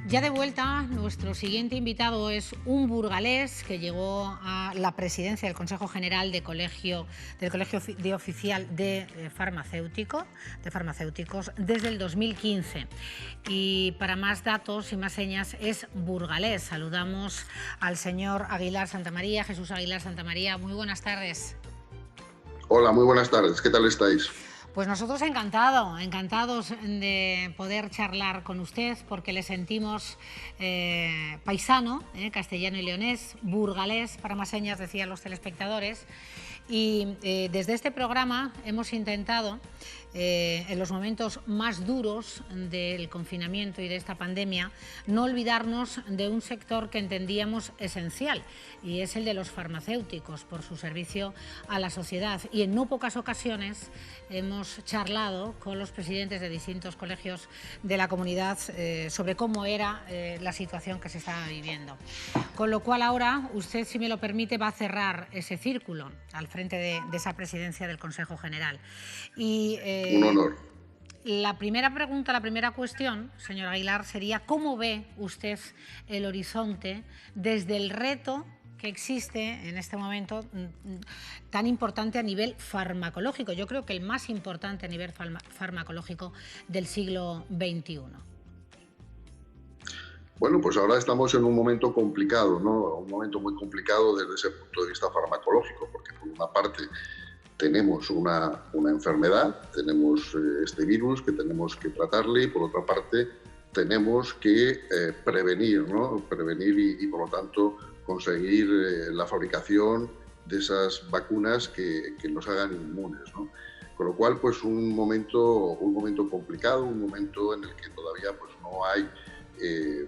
Ya de vuelta, nuestro siguiente invitado es un burgalés que llegó a la presidencia del Consejo General del Colegio de Oficial de Farmacéuticos desde el 2015. Y para más datos y más señas es burgalés. Saludamos al señor Aguilar Santamaría, Jesús Aguilar Santamaría. Muy buenas tardes. Hola, muy buenas tardes. ¿Qué tal estáis? Pues nosotros encantados de poder charlar con usted porque le sentimos paisano, castellano y leonés, burgalés, para más señas decían los telespectadores. Y desde este programa hemos intentado, en los momentos más duros del confinamiento y de esta pandemia, no olvidarnos de un sector que entendíamos esencial, y es el de los farmacéuticos, por su servicio a la sociedad. Y en no pocas ocasiones hemos charlado con los presidentes de distintos colegios de la comunidad sobre cómo era la situación que se estaba viviendo. Con lo cual ahora, usted, si me lo permite, va a cerrar ese círculo al frente de esa presidencia del Consejo General. Y Un honor. la primera pregunta, la primera cuestión, señor Aguilar, sería ¿cómo ve usted el horizonte desde el reto que existe en este momento tan importante a nivel farmacológico? Yo creo que el más importante a nivel farmacológico del siglo XXI. Bueno, pues ahora estamos en un momento complicado, ¿no? Un momento muy complicado desde ese punto de vista farmacológico, porque por una parte tenemos una enfermedad, tenemos este virus que tenemos que tratarle, y por otra parte tenemos que prevenir, ¿no? Prevenir y por lo tanto conseguir la fabricación de esas vacunas que nos hagan inmunes, ¿no? Con lo cual, pues un momento complicado, un momento en el que todavía pues no hay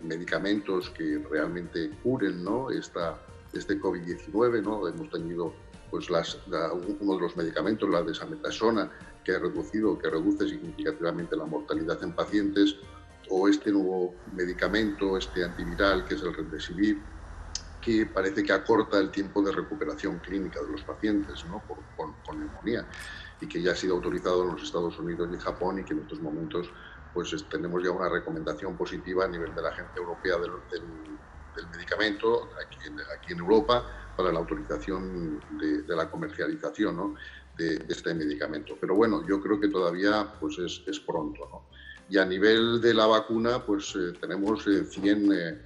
medicamentos que realmente curen, ¿no? este COVID-19, ¿no? Hemos tenido pues uno de los medicamentos, la desametasona, que reduce significativamente la mortalidad en pacientes, o este nuevo medicamento, este antiviral, que es el Remdesivir, que parece que acorta el tiempo de recuperación clínica de los pacientes, ¿no? con neumonía, y que ya ha sido autorizado en los Estados Unidos y Japón, y que en estos momentos pues tenemos ya una recomendación positiva a nivel de la Agencia Europea del Medicamento aquí en Europa para la autorización de la comercialización, ¿no? de este medicamento. Pero bueno, yo creo que todavía pues es pronto, ¿no? Y a nivel de la vacuna, pues tenemos 100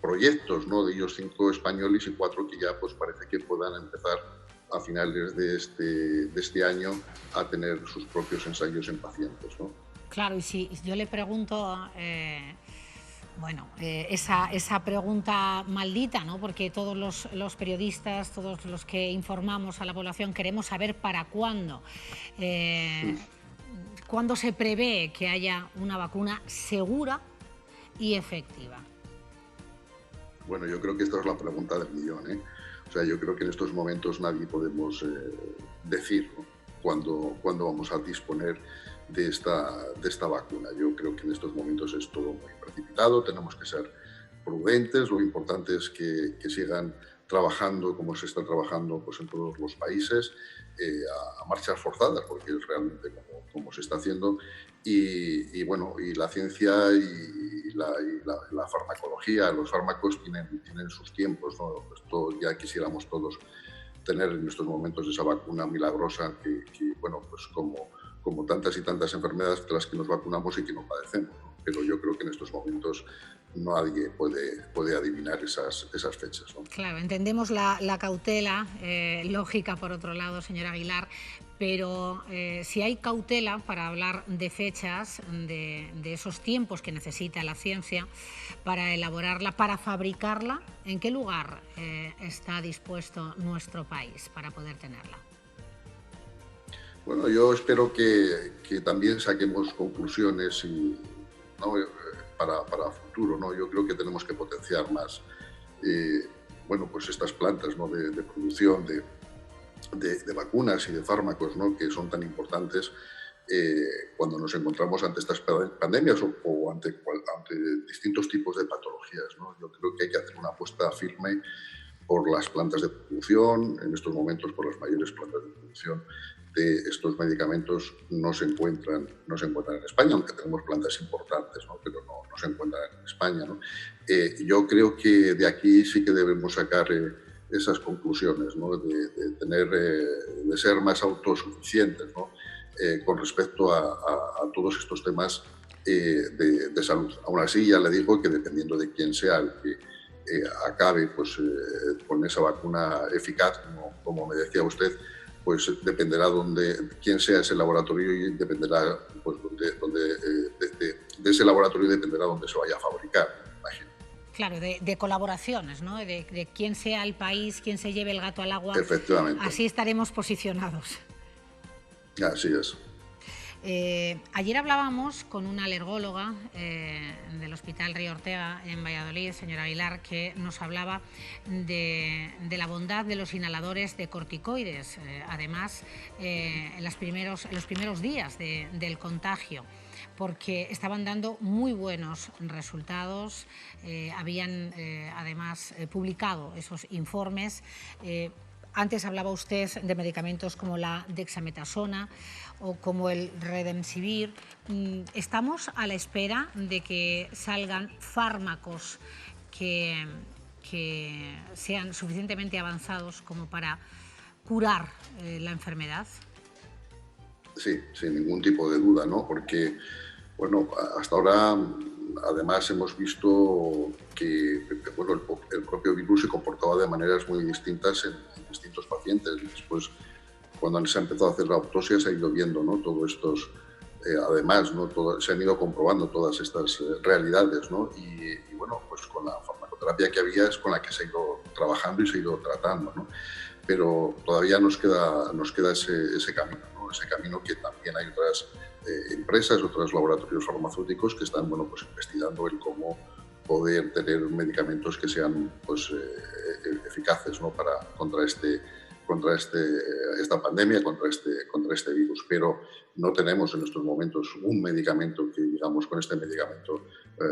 proyectos, ¿no? De ellos 5 españoles y 4 que ya pues parece que puedan empezar a finales de este año a tener sus propios ensayos en pacientes, ¿no? Claro, y si yo le pregunto, esa pregunta maldita, ¿no? Porque todos los periodistas, todos los que informamos a la población queremos saber para cuándo. ¿Cuándo se prevé que haya una vacuna segura y efectiva? Bueno, yo creo que esta es la pregunta del millón, ¿eh? O sea, yo creo que en estos momentos nadie podemos decir, ¿no? cuándo vamos a disponer de esta vacuna. Yo creo que en estos momentos es todo muy precipitado, tenemos que ser prudentes, lo importante es que sigan trabajando como se está trabajando pues, en todos los países, a marchas forzadas, porque es realmente como se está haciendo, y bueno, y la ciencia y la farmacología, los fármacos tienen sus tiempos, ¿no? Esto ya quisiéramos todos tener en estos momentos esa vacuna milagrosa que bueno, pues como tantas y tantas enfermedades de las que nos vacunamos y que no padecemos, ¿no? Pero yo creo que en estos momentos nadie puede adivinar esas fechas, ¿no? Claro, entendemos la cautela lógica, por otro lado, señor Aguilar, pero si hay cautela para hablar de fechas, de esos tiempos que necesita la ciencia para elaborarla, para fabricarla, ¿en qué lugar está dispuesto nuestro país para poder tenerla? Bueno, yo espero que también saquemos conclusiones ¿no? para futuro, ¿no? Yo creo que tenemos que potenciar más bueno, pues estas plantas, ¿no? de producción de vacunas y de fármacos, ¿no? que son tan importantes cuando nos encontramos ante estas pandemias o ante distintos tipos de patologías, ¿no? Yo creo que hay que hacer una apuesta firme por las plantas de producción, en estos momentos por las mayores plantas de producción de estos medicamentos no se encuentran en España, aunque tenemos plantas importantes, ¿no? Pero no se encuentran en España, ¿no? Yo creo que de aquí sí que debemos sacar esas conclusiones, ¿no? de ser más autosuficientes, ¿no? Con respecto a todos estos temas de salud. Aún así, ya le digo que dependiendo de quién sea el que acabe pues, con esa vacuna eficaz, como me decía usted, pues dependerá quién sea ese laboratorio y dependerá pues, de ese laboratorio dependerá dónde se vaya a fabricar, imagino. Claro, de colaboraciones, ¿no? De quién sea el país, quién se lleve el gato al agua. Efectivamente. Así estaremos posicionados. Así es. Ayer hablábamos con una alergóloga del Hospital Río Ortega en Valladolid, señora Aguilar, que nos hablaba de la bondad de los inhaladores de corticoides, además en los primeros días del contagio, porque estaban dando muy buenos resultados, habían además publicado esos informes. Antes hablaba usted de medicamentos como la dexametasona o como el Redemsivir. Estamos a la espera de que salgan fármacos que sean suficientemente avanzados como para curar la enfermedad. Sí, sin ningún tipo de duda, ¿no? Porque, bueno, hasta ahora además hemos visto que bueno, el propio virus se comportaba de maneras muy distintas en distintos pacientes. Después, cuando se ha empezado a hacer la autopsia, se ha ido viendo, ¿no? Todos estos, además, ¿no? Se han ido comprobando todas estas realidades, ¿no? Y bueno, pues con la farmacoterapia que había es con la que se ha ido trabajando y se ha ido tratando, ¿no? Pero todavía nos queda ese camino, ¿no? Ese camino que también hay otras empresas, otros laboratorios farmacéuticos que están, bueno, pues investigando el cómo poder tener medicamentos que sean pues, eficaces, ¿no? contra esta pandemia, contra este virus. Pero no tenemos en estos momentos un medicamento que, digamos, con este medicamento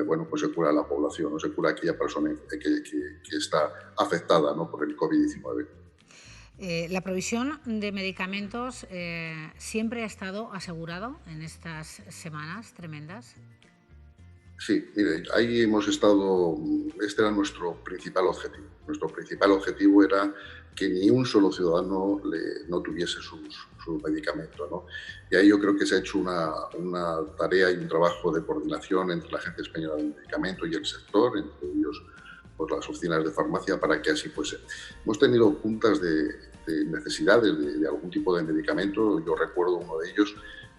bueno, pues se cura a la población, no se cura a aquella persona que está afectada, ¿no? por el COVID-19. La provisión de medicamentos siempre ha estado asegurado en estas semanas tremendas. Sí, mire, ahí hemos estado, este era nuestro principal objetivo. Nuestro principal objetivo era que ni un solo ciudadano no tuviese su medicamento, ¿no? Y ahí yo creo que se ha hecho una tarea y un trabajo de coordinación entre la Agencia Española del Medicamento y el sector, entre ellos pues, las oficinas de farmacia, para que así fuese. Hemos tenido puntas de necesidades de algún tipo de medicamento. Yo recuerdo uno de ellos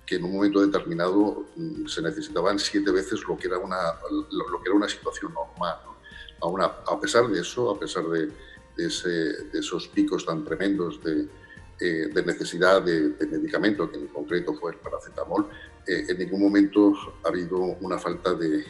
que en un momento determinado se necesitaban 7 veces lo que era una situación normal, ¿no? A pesar de eso, a pesar de esos picos tan tremendos de necesidad de medicamento, que en concreto fue el paracetamol, en ningún momento ha habido una falta de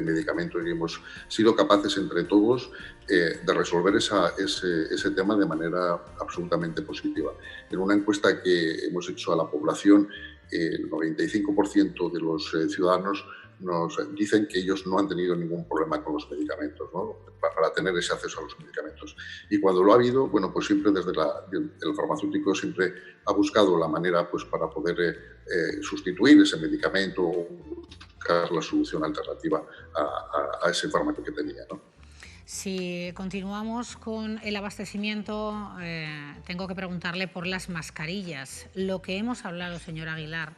medicamentos y hemos sido capaces entre todos de resolver ese tema de manera absolutamente positiva. En una encuesta que hemos hecho a la población, el 95% de los ciudadanos nos dicen que ellos no han tenido ningún problema con los medicamentos, ¿no? para tener ese acceso a los medicamentos. Y cuando lo ha habido, bueno, pues siempre desde el farmacéutico siempre ha buscado la manera pues, para poder sustituir ese medicamento o buscar la solución alternativa a ese fármaco que tenía, ¿no? Si continuamos con el abastecimiento, tengo que preguntarle por las mascarillas. Lo que hemos hablado, señor Aguilar,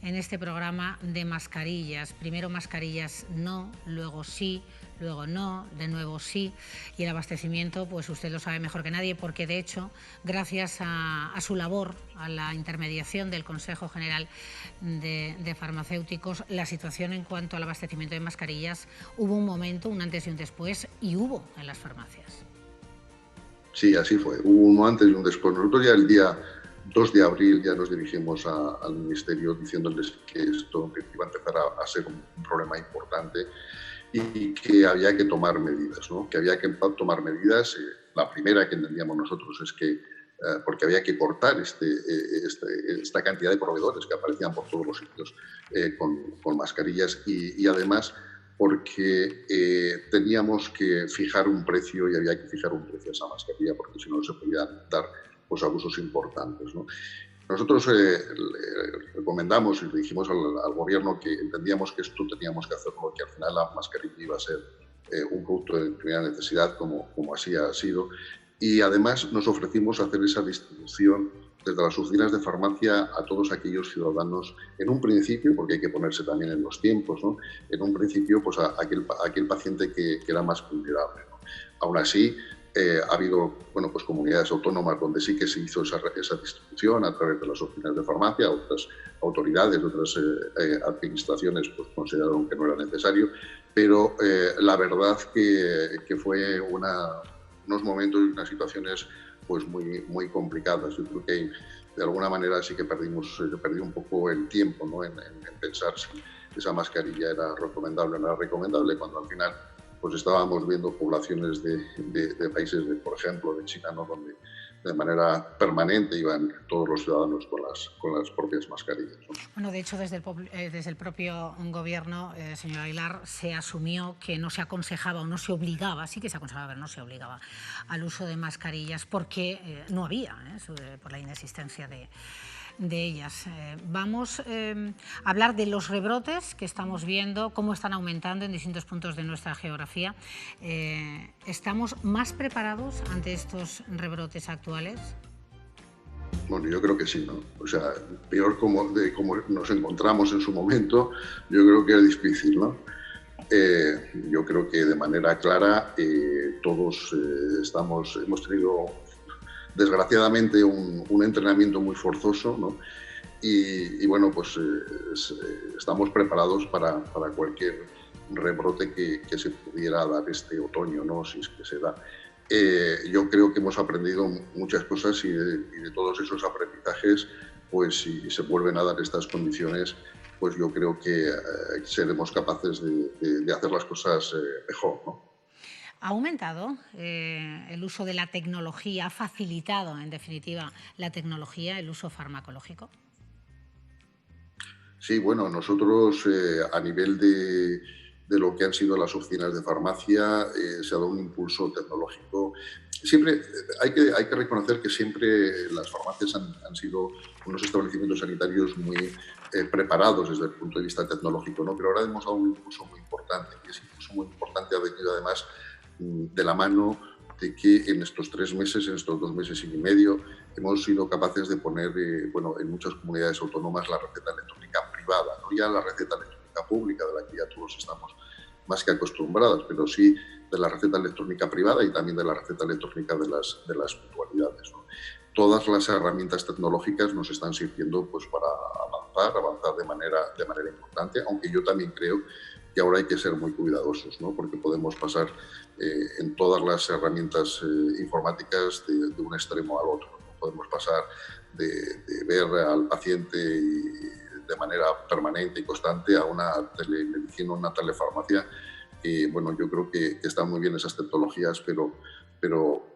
en este programa de mascarillas. Primero mascarillas no, luego sí, luego no, de nuevo sí. Y el abastecimiento, pues usted lo sabe mejor que nadie, porque de hecho, gracias a su labor, a la intermediación del Consejo General de Farmacéuticos, la situación en cuanto al abastecimiento de mascarillas, hubo un momento, un antes y un después, y hubo en las farmacias. Sí, así fue. Hubo un antes y un después. Nosotros ya el día 2 de abril ya nos dirigimos al Ministerio diciéndoles que esto iba a empezar a ser un problema importante y que había que tomar medidas, ¿no? Que había que tomar medidas. La primera que entendíamos nosotros es que porque había que cortar esta cantidad de proveedores que aparecían por todos los sitios con mascarillas y además porque teníamos que fijar un precio y había que fijar un precio a esa mascarilla porque si no se podían dar pues, abusos importantes, ¿no? Nosotros le recomendamos y le dijimos al gobierno que entendíamos que esto teníamos que hacerlo, que al final la mascarilla iba a ser un producto de primera necesidad, como así ha sido, y además nos ofrecimos a hacer esa distribución desde las oficinas de farmacia a todos aquellos ciudadanos, en un principio, porque hay que ponerse también en los tiempos, ¿no? En un principio, pues a aquel paciente que era más vulnerable, ¿no? Aún así, ha habido pues comunidades autónomas donde sí que se hizo esa distribución a través de las oficinas de farmacia, otras autoridades, otras administraciones pues, consideraron que no era necesario, pero la verdad que fue unos momentos y unas situaciones pues muy complicadas. Yo creo que de alguna manera sí que perdió un poco el tiempo, ¿no? en pensar si esa mascarilla era recomendable o no era recomendable, cuando al final pues estábamos viendo poblaciones de países, por ejemplo, de China, ¿no? Donde de manera permanente iban todos los ciudadanos con las propias mascarillas, ¿no? Bueno, de hecho, desde el propio gobierno, señor Aguilar, se asumió que no se aconsejaba o no se obligaba, sí que se aconsejaba, pero no se obligaba al uso de mascarillas porque no había, por la inexistencia de ellas. Vamos a hablar de los rebrotes que estamos viendo, cómo están aumentando en distintos puntos de nuestra geografía. ¿Estamos más preparados ante estos rebrotes actuales? Bueno, yo creo que sí, ¿no? O sea, peor como nos encontramos en su momento, yo creo que es difícil, ¿no? Yo creo que de manera clara todos hemos tenido desgraciadamente un entrenamiento muy forzoso, ¿no? Y bueno, pues estamos preparados para cualquier rebrote que se pudiera dar este otoño, ¿no? Si es que se da. Yo creo que hemos aprendido muchas cosas y de todos esos aprendizajes, pues si se vuelven a dar estas condiciones, pues yo creo que seremos capaces de hacer las cosas mejor, ¿no? ¿Ha aumentado el uso de la tecnología, ha facilitado, en definitiva, la tecnología, el uso farmacológico? Sí, bueno, nosotros a nivel de lo que han sido las oficinas de farmacia se ha dado un impulso tecnológico. Siempre hay que reconocer que siempre las farmacias han sido unos establecimientos sanitarios muy preparados desde el punto de vista tecnológico, ¿no? Pero ahora hemos dado un impulso muy importante y ese impulso muy importante ha venido además de la mano de que en estos 3 meses, en estos 2 meses y medio, hemos sido capaces de poner, en muchas comunidades autónomas la receta electrónica privada, no ya la receta electrónica pública, de la que ya todos estamos más que acostumbrados, pero sí de la receta electrónica privada y también de la receta electrónica de las mutualidades, ¿no? Todas las herramientas tecnológicas nos están sirviendo pues, para avanzar de manera importante, aunque yo también creo que ahora hay que ser muy cuidadosos, ¿no? Porque podemos pasar en todas las herramientas informáticas de un extremo al otro, ¿no? Podemos pasar de ver al paciente de manera permanente y constante a una telemedicina, una telefarmacia. Bueno, yo creo que están muy bien esas tecnologías, pero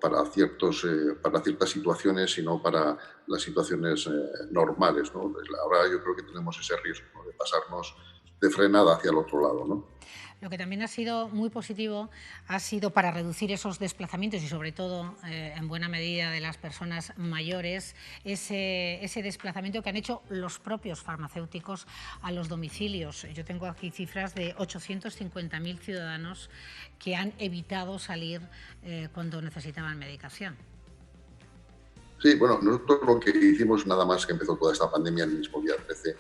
para ciertas situaciones y no para las situaciones normales, ¿no? Ahora yo creo que tenemos ese riesgo, ¿no? De pasarnos de frenada hacia el otro lado, ¿no? Lo que también ha sido muy positivo ha sido para reducir esos desplazamientos y sobre todo en buena medida de las personas mayores, ese desplazamiento que han hecho los propios farmacéuticos a los domicilios. Yo tengo aquí cifras de 850.000 ciudadanos que han evitado salir cuando necesitaban medicación. Sí, bueno, nosotros lo que hicimos nada más que empezó toda esta pandemia el mismo día 13,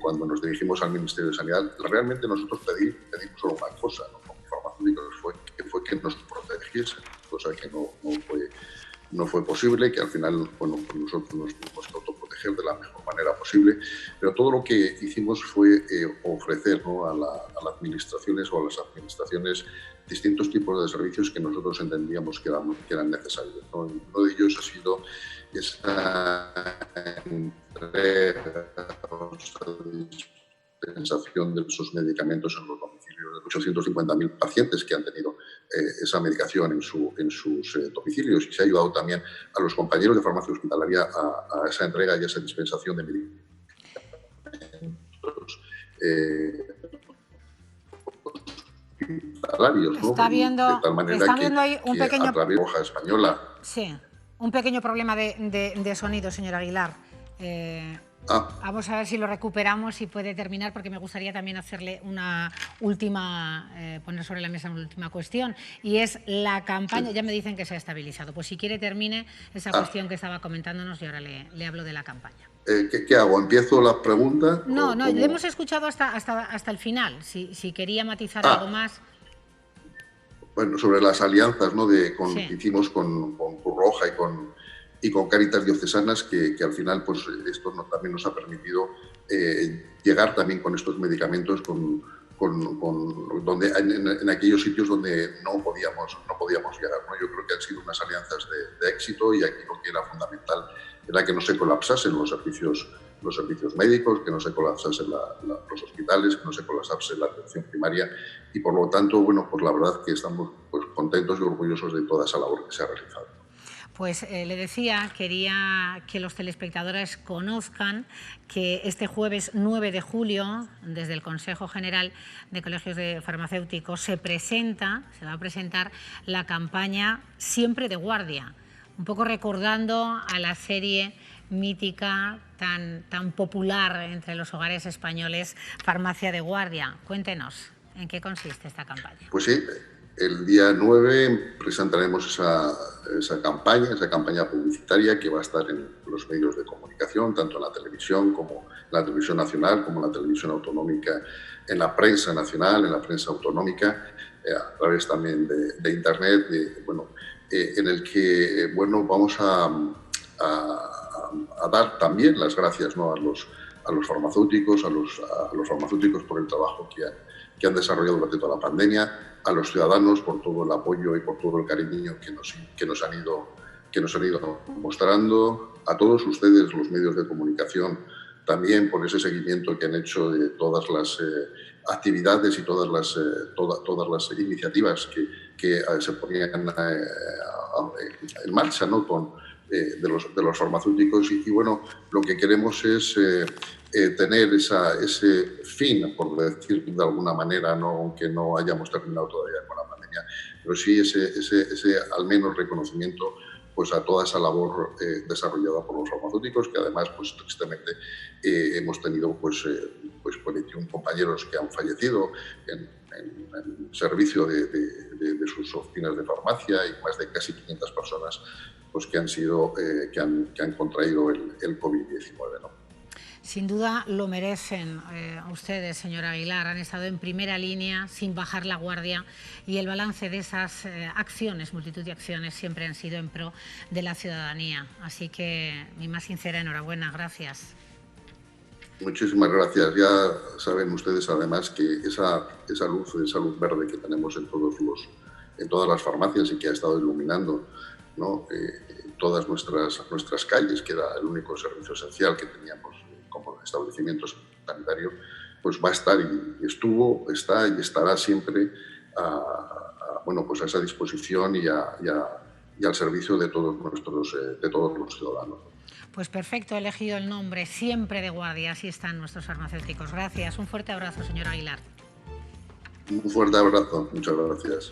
cuando nos dirigimos al Ministerio de Sanidad, realmente nosotros pedimos solo una cosa, ¿no? Como farmacéuticos fue que nos protegiesen, cosa que no fue posible, que al final, bueno, pues nosotros nos tuvimos que autoproteger de la mejor manera posible, pero todo lo que hicimos fue ofrecer, ¿no? a las administraciones o a las administraciones distintos tipos de servicios que nosotros entendíamos que eran necesarios, ¿no? Uno de ellos ha sido esa entrega, dispensación de esos medicamentos en los domicilios de 850.000 pacientes que han tenido esa medicación en sus domicilios, y se ha ayudado también a los compañeros de farmacia hospitalaria a esa entrega y a esa dispensación de medicamentos hospitalarios, ¿no? De tal manera está viendo ahí un que pequeño... a través de Hoja Española... Sí, un pequeño problema de sonido, señor Aguilar. Vamos a ver si lo recuperamos y puede terminar, porque me gustaría también hacerle una última, poner sobre la mesa una última cuestión, y es la campaña. Sí. Ya me dicen que se ha estabilizado. Pues si quiere termine esa cuestión que estaba comentándonos y ahora le hablo de la campaña. ¿Qué hago? ¿Empiezo la pregunta? No, le hemos escuchado hasta el final. Si quería matizar algo más. Bueno, sobre las alianzas, ¿no? Que hicimos con Cruz Roja y con Cáritas Diocesanas, que al final pues esto también nos ha permitido llegar también con estos medicamentos en aquellos sitios donde no podíamos llegar, ¿no? Yo creo que han sido unas alianzas de éxito, y aquí lo que era fundamental era que no se colapsasen los servicios médicos, que no se colapsasen los hospitales, que no se colapsase la atención primaria, y por lo tanto, bueno, pues la verdad que estamos pues contentos y orgullosos de toda esa labor que se ha realizado. Pues le decía, quería que los telespectadores conozcan que este jueves 9 de julio, desde el Consejo General de Colegios de Farmacéuticos, se va a presentar la campaña Siempre de Guardia, un poco recordando a la serie mítica tan popular entre los hogares españoles, Farmacia de Guardia. Cuéntenos, ¿en qué consiste esta campaña? Pues sí, el día 9 presentaremos esa campaña publicitaria, que va a estar en los medios de comunicación, tanto en la televisión como en la televisión nacional, como en la televisión autonómica, en la prensa nacional, en la prensa autonómica, a través también de Internet, en el que vamos a dar también las gracias, ¿no? a los farmacéuticos, a los farmacéuticos por el trabajo que han desarrollado durante toda la pandemia, a los ciudadanos por todo el apoyo y por todo el cariño que nos han ido mostrando, a todos ustedes, los medios de comunicación, también por ese seguimiento que han hecho de todas las actividades y todas las iniciativas que se ponían en marcha, ¿no? de los farmacéuticos, y bueno, lo que queremos es tener ese fin, por decir de alguna manera, ¿no? Aunque no hayamos terminado todavía con la pandemia, pero sí ese al menos reconocimiento pues a toda esa labor desarrollada por los farmacéuticos, que además pues tristemente hemos tenido pues 21 compañeros que han fallecido en servicio de sus oficinas de farmacia, y más de casi 500 personas pues que han contraído el COVID-19, ¿no? Sin duda lo merecen ustedes, señor Aguilar. Han estado en primera línea sin bajar la guardia, y el balance de esas acciones, multitud de acciones, siempre han sido en pro de la ciudadanía. Así que mi más sincera enhorabuena. Gracias. Muchísimas gracias. Ya saben ustedes además que esa luz verde que tenemos en todas las farmacias, y que ha estado iluminando, ¿no? Todas nuestras calles, que era el único servicio esencial que teníamos como establecimientos sanitarios, pues va a estar, y está y estará siempre a esa disposición y al servicio de todos los ciudadanos. Pues perfecto, he elegido el nombre, Siempre de Guardia. Así están nuestros farmacéuticos. Gracias. Un fuerte abrazo, señor Aguilar. Un fuerte abrazo. Muchas gracias.